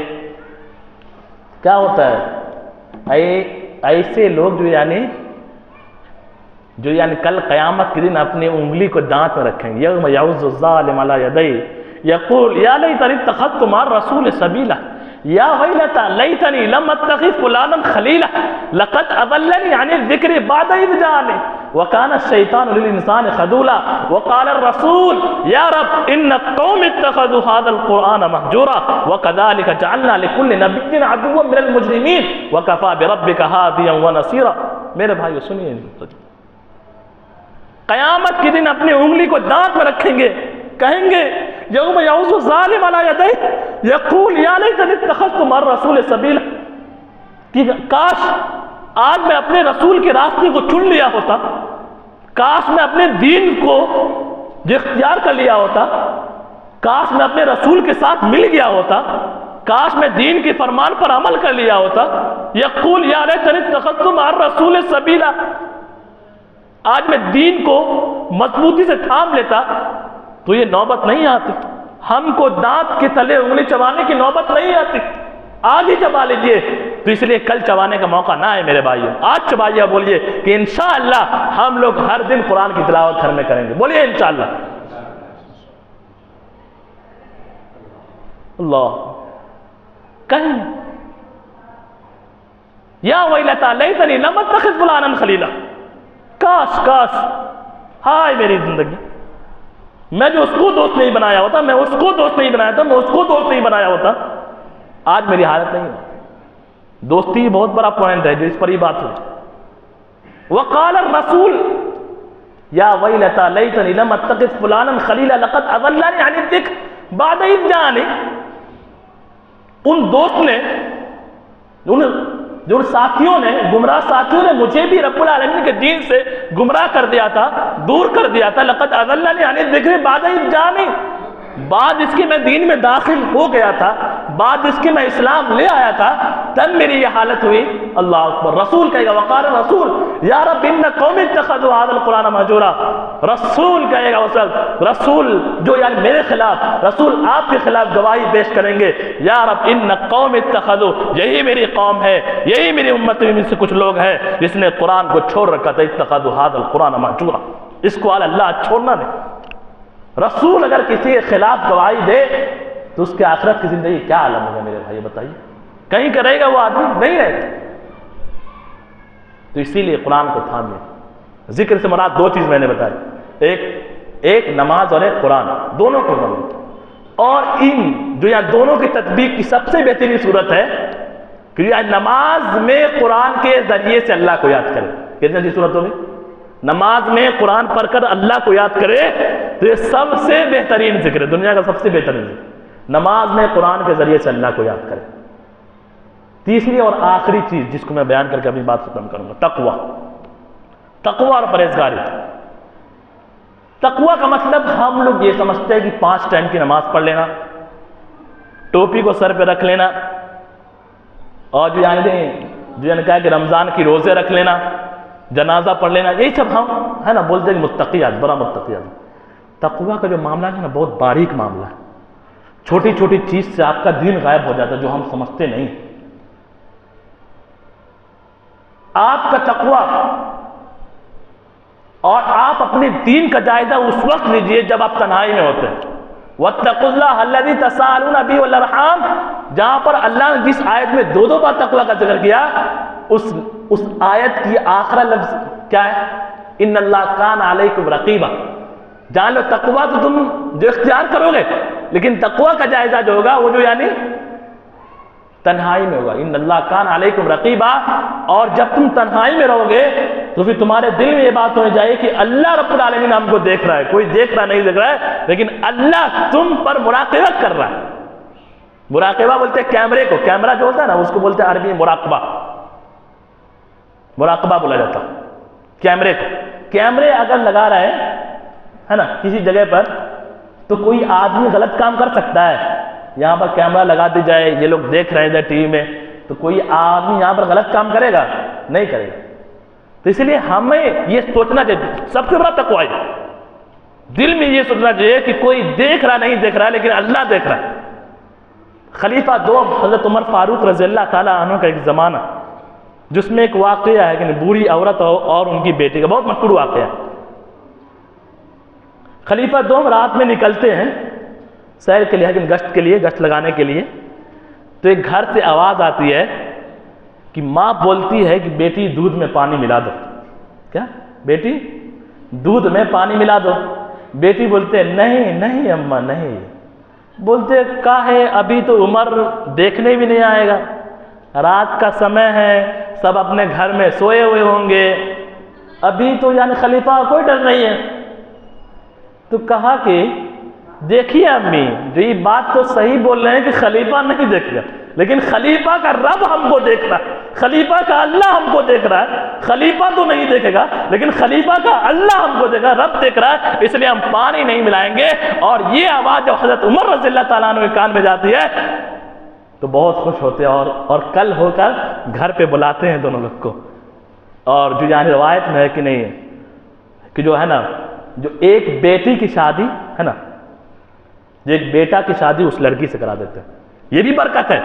کیا ہوتا ہے ایسے لوگ جو یعنی کل قیامت کے دن اپنی انگلی کو دانت میں رکھیں گے. یوم یعض الظالم علی یدیہ یقول یا لیتنی اتخذت مع الرسول سبیلا یا ویلتی لیتنی لم اتخذ فلانا خلیلا لقد اضلنی عن الذکر بعد اذ جاءنی وکان الشیطان للانسان خذولا وقال الرسول یا رب ان قوم اتخذوا هذا القرآن مهجورا وكذلك جعلنا لكل نبی عدوا من المجرمین وکفى بربک ہادیا ونصیرا. میرے بھائیو سنیے، قیامت کے دن اپنی انگلی کو دانت میں رکھیں گے، کہیں گے یوم یعض الظالم علی یدیہ یقول یا لیتنی اتخذت مع الرسول سبیلا، کہ کاش آج میں اپنے رسول کے راستے کو چن لیا ہوتا، کاش میں اپنے دین کو جو اختیار کر لیا ہوتا، کاش میں اپنے رسول کے ساتھ مل گیا ہوتا، کاش میں دین کے فرمان پر عمل کر لیا ہوتا. یقول یا لیتنی اتخذت مع الرسول سبیلا، آج میں دین کو مضبوطی سے تھام لیتا تو یہ نوبت نہیں آتی، ہم کو دانت کے تلے انگلی چبانے کی نوبت نہیں آتی. آج ہی چبا لیجئے، تو اس لیے کل چبانے کا موقع نہ ہے میرے بھائیوں. آج چبائیے، بولیے کہ انشاءاللہ ہم لوگ ہر دن قرآن کی تلاوت گھر میں کریں گے. بولیے انشاءاللہ. اللہ کہیں یا ویلتا لیتنی لم اتخذ فلانا خلیلا، کاش کاش، ہائے میری زندگی، میں جو اس کو دوست نہیں بنایا ہوتا، میں اس کو دوست نہیں بنایا تھا، میں اس کو دوست نہیں بنایا ہوتا، آج میری حالت نہیں ہوتی. دوستی بہت بڑا پوائنٹ ہے جو اس پر ہی بات ہوئی. وقال الرسول یا ویلتا لیتنی لم اتخذ فلانا خلیلا لقد اضلنی عن الذکر بعد اذ جاءنی. ان دوست نے، جو ساتھیوں نے، گمراہ ساتھیوں نے مجھے بھی رب العالمین کے دین سے گمراہ کر دیا تھا، دور کر دیا تھا. لقد اضلنی عن الذکر بعد اذ جاءنی، بعد اس کے میں دین میں داخل ہو گیا تھا، بعد اس کے میں اسلام لے آیا تھا، تب میری یہ حالت ہوئی. اللہ اکبر. رسول کہے گا وقال رسول یا رب ان قوم اتخذوا هذا القرآن مهجورا. رسول کہے گا اس وقت، رسول جو یعنی میرے خلاف، رسول آپ کے خلاف گواہی پیش کریں گے. یا رب ان قوم اتخذوا، یہی میری قوم ہے، یہی میری امت میں سے کچھ لوگ ہیں جس نے قرآن کو چھوڑ رکھا تھا. اتخذوا هذا القرآن مهجورا، اس کو اللہ چھوڑنا نہیں. رسول اگر کسی کے خلاف گواہی دے تو اس کے آخرت کی زندگی کیا عالم ہوگا میرے بھائی بتائیے. کہیں کرے گا وہ آدمی نہیں رہتا. تو اسی لیے قرآن کو تھامے. ذکر سے مراد دو چیز میں نے بتائی، ایک نماز اور ایک قرآن، دونوں کو بولو. اور ان جو یہاں دونوں کی تطبیق کی سب سے بہترین صورت ہے کہ نماز میں قرآن کے ذریعے سے اللہ کو یاد کرے. کتنی اچھی صورت ہوگی؟ نماز میں قرآن پڑھ کر اللہ کو یاد کرے تو یہ سب سے بہترین ذکر ہے، دنیا کا سب سے بہترین ذکر. نماز میں قرآن کے ذریعے سے اللہ کو یاد کرے. تیسری اور آخری چیز جس کو میں بیان کر کے اپنی بات ختم کروں گا، تقوی. تقوی اور پرہیزگاری. تقوی کا مطلب ہم لوگ یہ سمجھتے ہیں کہ 5 ٹائم کی نماز پڑھ لینا، ٹوپی کو سر پہ رکھ لینا، اور جو یعنی کہا کہ رمضان کی روزے رکھ لینا، جنازہ پڑھ لینا، یہی سب ہم ہے نا بولتے ہیں کہ متقیات، بڑا متقیات۔ تقوی کا جو معاملہ ہے نا بہت باریک معاملہ ہے، چھوٹی چھوٹی چیز سے آپ کا دین غائب ہو جاتا ہے جو ہم سمجھتے نہیں۔ آپ کا تقوی اور آپ اپنے دین کا جائزہ اس وقت لیجئے جب آپ تنہائی میں ہوتے ہیں۔ وَاتَّقُوا اللَّهَ الَّذِي تَسَاءَلُونَ بِهِ وَالْأَرْحَامَ، جہاں پر اللہ نے جس آیت میں 2 بار تقوی کا ذکر کیا، اس آیت کی آخری لفظ کیا ہے؟ ان اللہ کان علیکم رقیبا۔ جان لو تقوی تو تم جو اختیار کرو گے، لیکن تقوی کا جائزہ جو ہوگا وہ جو یعنی تنہائی میں ہوگا۔ ان اللہ کان علیکم رقیبا، اور جب تم تنہائی میں رہو گے تو پھر تمہارے دل میں یہ بات ہو جائے کہ اللہ رب العالمین ہم کو دیکھ رہا ہے، کوئی دیکھ رہا نہیں دیکھ رہا ہے، لیکن اللہ تم پر مراقبت کر رہا ہے۔ مراقبہ بولتے ہیں کیمرے کو، کیمرہ جو ہوتا ہے نا اس کو بولتے ہیں عربی میں مراقبہ، مراقبہ بولا جاتا ہے کیمرے کو۔ کیمرے اگر لگا رہا ہے نا کسی جگہ پر، تو کوئی آدمی غلط کام کر سکتا ہے، یہاں پر کیمرہ لگا دی جائے، یہ لوگ دیکھ رہے ہیں ٹی وی میں، تو کوئی آدمی یہاں پر غلط کام کرے گا؟ نہیں کرے گا۔ تو اس لیے ہمیں یہ سوچنا چاہیے، سب سے بڑا تقوی ہے دل میں یہ سوچنا چاہیے کہ کوئی دیکھ رہا نہیں دیکھ رہا لیکن اللہ دیکھ رہا ہے۔ خلیفہ 2 حضرت عمر فاروق رضی اللہ تعالیٰ عنہ کا ایک زمانہ جس میں ایک واقعہ ہے کہ بوڑھی عورت اور ان کی بیٹی کا، بہت مشہور واقعہ ہے۔ خلیفہ 2 رات میں نکلتے ہیں سیر کے لیے، گشت لگانے کے لیے، تو ایک گھر سے آواز آتی ہے کہ ماں بولتی ہے کہ بیٹی دودھ میں پانی ملا دو۔ کیا؟ بیٹی دودھ میں پانی ملا دو۔ بیٹی بولتے نہیں نہیں اماں نہیں، بولتے کاہے، ابھی تو عمر دیکھنے بھی نہیں آئے گا، رات کا سمے ہے، سب اپنے گھر میں سوئے ہوئے ہوں گے، ابھی تو یعنی خلیفہ کوئی ڈر نہیں ہے۔ تو کہا کہ دیکھیے امی، جو یہ بات تو صحیح بول رہے ہیں کہ خلیفہ نہیں دیکھ گا، لیکن خلیفہ کا رب ہم کو دیکھ رہا ہے، خلیفہ کا اللہ ہم کو دیکھ رہا ہے۔ خلیفہ تو نہیں دیکھے گا لیکن خلیفہ کا اللہ ہم کو دیکھ رہا ہے، رب دیکھ رہا ہے، اس لیے ہم پانی نہیں ملائیں گے۔ اور یہ آواز جب حضرت عمر رضی اللہ تعالیٰ عنہ کے کان میں جاتی ہے تو بہت خوش ہوتے ہیں، اور کل ہو کر گھر پہ بلاتے ہیں دونوں لوگ کو۔ اور جو یعنی روایت میں ہے کہ نہیں کہ جو ہے نا، جو ایک بیٹی کی شادی ہے نا، جو ایک بیٹا کی شادی اس لڑکی سے کرا دیتے ہیں، یہ بھی برکت ہے۔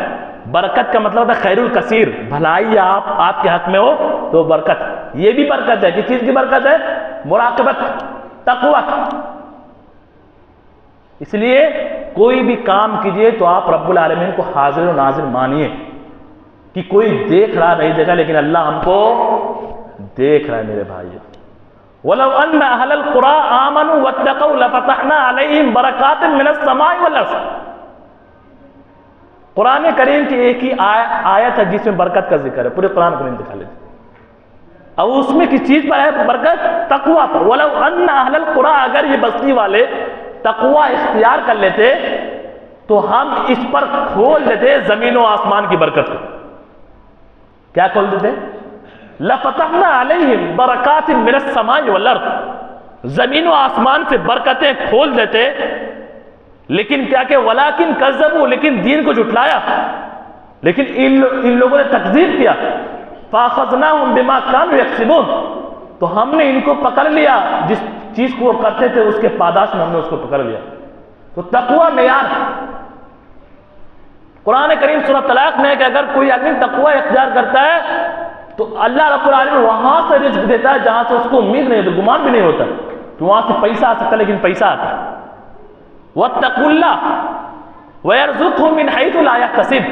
برکت کا مطلب ہے خیر الکثیر، بھلائی آپ کے حق میں ہو تو برکت، یہ بھی برکت ہے۔ کس چیز کی برکت ہے؟ مراقبت، تقوی۔ اس لیے کوئی بھی کام کیجئے تو آپ رب العالمین کو حاضر و ناظر مانیے کہ کوئی دیکھ رہا نہیں دیکھا، لیکن اللہ ہم کو دیکھ رہا ہے میرے بھائیو۔ وَلَوْ أَنَّ أَهْلَ الْقُرَىٰ آمَنُوا وَاتَّقَوْا لَفَتَحْنَا عَلَيْهِمْ بَرَكَاتٍ مِّنَ السَّمَاءِ وَالْأَرْضِ۔ قرآن کریم کی ایک ہی آیت ہے جس میں برکت کا ذکر ہے، پورے قرآن کریم دکھا لیجیے، اور اس میں کس چیز پر ہے برکت؟ تقوی پر۔ وَلَوْ أَنَّ أَهْلَ الْقُرَىٰ، اگر یہ بستی والے تقوی اختیار کر لیتے تو ہم اس پر کھول دیتے زمین و آسمان کی برکت کو۔ کیا کھول دیتے؟ لَفَتَحْنَا عَلَيْهِمْ بَرَكَاتٍ مِّنَ السَّمَاءِ وَالْأَرْضِ، زمین و آسمان سے برکتیں کھول دیتے، لیکن کیا کہ وَلَٰكِن كَذَّبُوا، لیکن دین کو جھٹلایا، لیکن ان لوگوں نے تکذیب کیا۔ فَأَخَذْنَاهُمْ بِمَا كَانُوا يَكْسِبُونَ، تو ہم نے ان کو پکڑ لیا، جس چیز کو وہ کرتے تھے اس کے پاداش میں ہم نے اس کو پکڑ لیا۔ تو تقوی معیار، قرآن کریم سورہ طلاق میں ہے کہ اگر کوئی آدمی تقوی اختیار کرتا ہے تو اللہ رب العالمین وہاں سے رزق دیتا ہے جہاں سے اس کو امید نہیں ہوتی، گمان بھی نہیں ہوتا کہ وہاں سے پیسہ آ سکتا ہے، لیکن پیسہ آتا ہے۔ وَاتَّقُوا اللَّهَ وَيَرْزُقْهُ مِنْ حَيْثُ لَا يَحْتَسِبُ،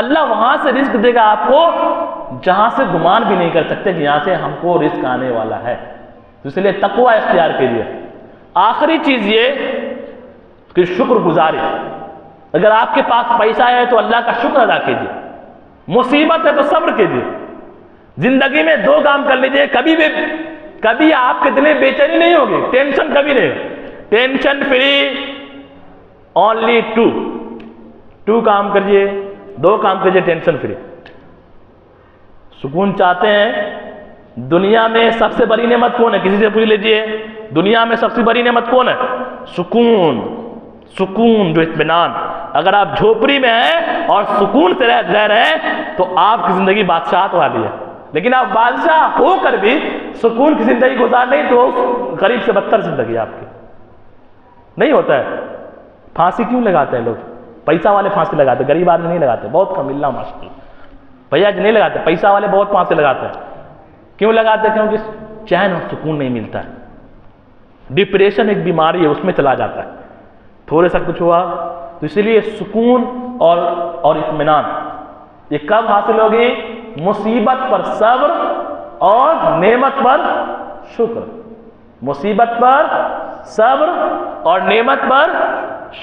اللہ وہاں سے رزق دے گا آپ کو جہاں سے گمان بھی نہیں کر سکتے کہ یہاں سے ہم کو رزق آنے والا ہے۔ اس لیے تقوی اختیار کیجیے۔ آخری چیز یہ کہ شکر گزاری، اگر آپ کے پاس پیسہ ہے تو اللہ کا شکر ادا کیجیے، مصیبت ہے تو صبر کیجیے۔ زندگی میں 2 کام کر لیجیے، کبھی آپ کے دل میں بے چینی نہیں ہوگی، ٹینشن کبھی نہیں ہوگی، ٹینشن فری اونلی 2 کام کریے، 2 کام کیجیے ٹینشن فری۔ سکون چاہتے ہیں؟ دنیا میں سب سے بڑی نعمت کون ہے؟ کسی سے پوچھ لیجیے، دنیا میں سب سے بڑی نعمت کون ہے؟ سکون، سکون جو اطمینان۔ اگر آپ جھوپڑی میں ہیں اور سکون سے رہ رہے ہیں تو آپ کی زندگی بادشاہت والی ہے، لیکن آپ بادشاہ ہو کر بھی سکون کی زندگی گزار نہیں تو غریب سے بدتر زندگی آپ کی نہیں ہوتا ہے۔ پھانسی کیوں لگاتے ہیں لوگ؟ پیسہ والے پھانسی لگاتے ہیں، غریب آدمی نہیں لگاتے، بہت کم، اللہ ماشاءاللہ، بھیا جی نہیں لگاتے، پیسہ والے بہت پھانسی لگاتے ہیں۔ کیوں لگاتے ہیں؟ کیونکہ چین اور سکون نہیں ملتا ہے۔ ڈپریشن ایک بیماری ہے، اس میں چلا جاتا ہے، تھوڑے سا کچھ ہوا تو اسی لیے سکون اور اطمینان یہ کب حاصل ہوگی؟ مصیبت پر صبر اور نعمت پر شکر، مصیبت پر صبر اور نعمت پر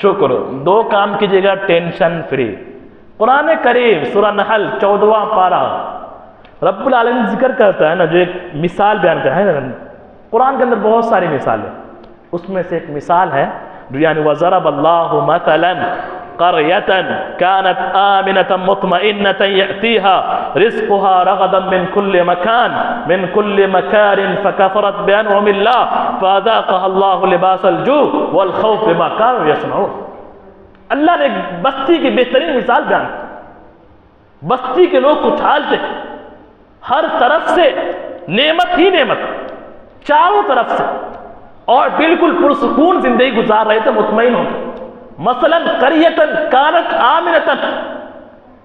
شکر، دو کام کیجیے گا ٹینشن فری۔ قرآن کریم سورہ نحل 14واں پارہ رب العالمین ذکر کرتا ہے نا، جو ایک مثال بیان کرتا ہے نا، قرآن کے اندر بہت ساری مثال ہے، اس میں سے ایک مثال ہے جو یعنی وَضَرَبَ اللَّهُ مَثَلًا قَرْيَةً كَانَتْ آمِنَةً مُطْمَئِنَّةً يَأْتِيهَا رِزْقُهَا رَغَدًا مِنْ كُلِّ مَكَانٍ فَكَفَرَتْ بِأَنْعُمِ اللَّهِ فَأَذَاقَهَا اللَّهُ لِبَاسَ الْجُوعِ وَالْخَوْفِ بِمَا كَانُوا يَصْنَعُونَ۔ اللہ نے ایک بستی کی بہترین مثال بیان کی، بستی کے لوگ خوشحال تھے، ہر طرف سے نعمت ہی نعمت، چاروں طرف سے، اور بالکل پرسکون زندگی گزار رہے تھے، مطمئن ہو گئے۔ مثلا قریۃ کانت آمنۃ،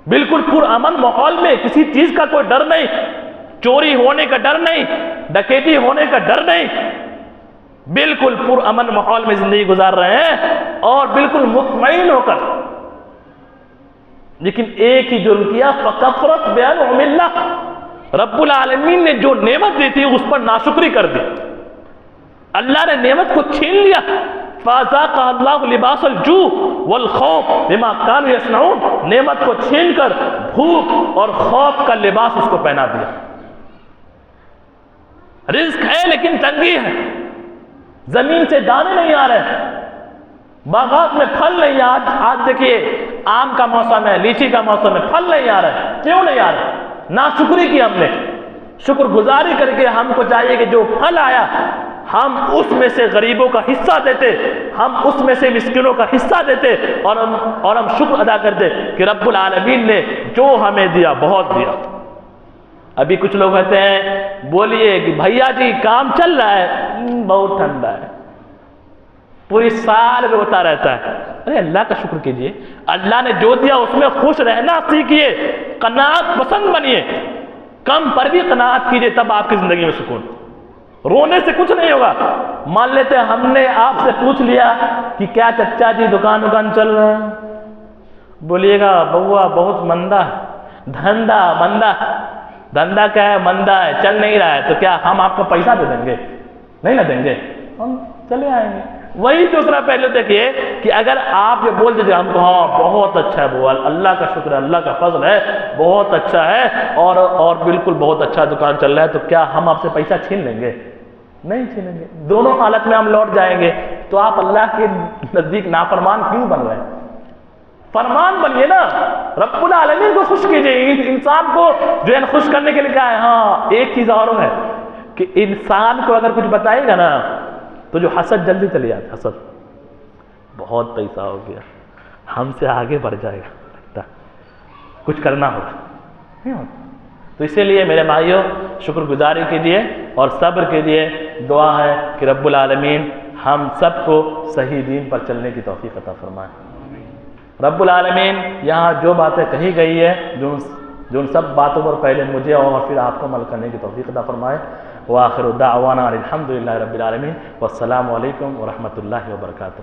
بالکل پرامن ماحول میں، کسی چیز کا کوئی ڈر نہیں، چوری ہونے کا ڈر نہیں، ڈکیتی ہونے کا ڈر نہیں، بالکل پرامن ماحول میں زندگی گزار رہے ہیں اور بالکل مطمئن ہو کر۔ لیکن ایک ہی جرم کیا، فکفرت بانعم اللہ، رب العالمین نے جو نعمت دی تھی اس پر ناشکری کر دی، اللہ نے نعمت کو چھین لیا۔ فَأَذَاقَهَا اللَّهُ لِبَاسَ الْجُوعِ وَالْخَوْفِ بِمَا كَانُوا يَصْنَعُونَ، نعمت کو چھین کر بھوک اور خوف کا لباس اس کو پہنا دیا۔ رزق ہے لیکن تنگی ہے، زمین سے دانے نہیں آ رہے، باغات میں پھل نہیں آج دیکھیے آم کا موسم ہے، لیچی کا موسم ہے، پھل نہیں آ رہے، کیوں نہیں آ رہے؟ ناشکری کی ہم نے، شکر گزاری کر کے ہم کو چاہیے کہ جو پھل آیا ہم اس میں سے غریبوں کا حصہ دیتے، ہم اس میں سے مسکینوں کا حصہ دیتے، اور ہم شکر ادا کرتے کہ رب العالمین نے جو ہمیں دیا بہت دیا۔ ابھی کچھ لوگ کہتے ہیں بولیے کہ بھیا جی کام چل رہا ہے، بہت ٹھنڈا ہے، پوری سال روتا رہتا ہے۔ ارے اللہ کا شکر کیجئے، اللہ نے جو دیا اس میں خوش رہنا سیکھیے، قناعت پسند بنیے، کم پر بھی قناعت کیجئے، تب آپ کی زندگی میں سکون۔ رونے سے کچھ نہیں ہوگا۔ مان لیتے ہم نے آپ سے پوچھ لیا کہ کیا چچا جی دکان چل رہا ہے، بولیے گا بوا بہت مندہ ہے، دھندا کیا ہے؟ مندہ ہے، چل نہیں رہا ہے، تو کیا ہم آپ کو پیسہ دے دیں گے؟ نہیں نہ دیں گے، ہم چلے آئیں گے۔ وہی دوسرا پہلو دیکھیے کہ اگر آپ یہ بول دیتے ہم کو ہاں بہت اچھا ہے بوا، اللہ کا شکر ہے، اللہ کا فضل ہے، بہت اچھا ہے، اور بالکل بہت اچھا دکان چل رہا ہے، تو کیا ہم آپ سے پیسہ چھین لیں گے؟ نہیں چھینیں گے۔ دونوں حالت میں ہم لوٹ جائیں گے۔ تو آپ اللہ کے نزدیک نافرمان کیوں بن رہے ہیں؟ فرمان بنیے نا، رب العالمین کو خوش کیجئے۔ انسان کو جو ہے خوش کرنے کے لیے کہا ہے۔ ہاں ایک چیز اور ہے کہ انسان کو اگر کچھ بتائے گا نا تو جو حسد جلدی چلی جاتا ہے، حسد، بہت پیسہ ہو گیا، ہم سے آگے بڑھ جائے گا، کچھ کرنا ہوگا۔ تو اسی لیے میرے بھائیوں شکر گزاری کیجیے اور صبر کیجیے۔ دعا ہے کہ رب العالمین ہم سب کو صحیح دین پر چلنے کی توفیق عطا فرمائے۔ رب العالمین یہاں جو باتیں کہی گئی ہے، جو ان سب باتوں پر پہلے مجھے اور پھر آپ کو عمل کرنے کی توفیق عطا فرمائے۔ وآخر دعوانا الحمد للہ رب العالمین، والسلام علیکم ورحمۃ اللہ وبرکاتہ۔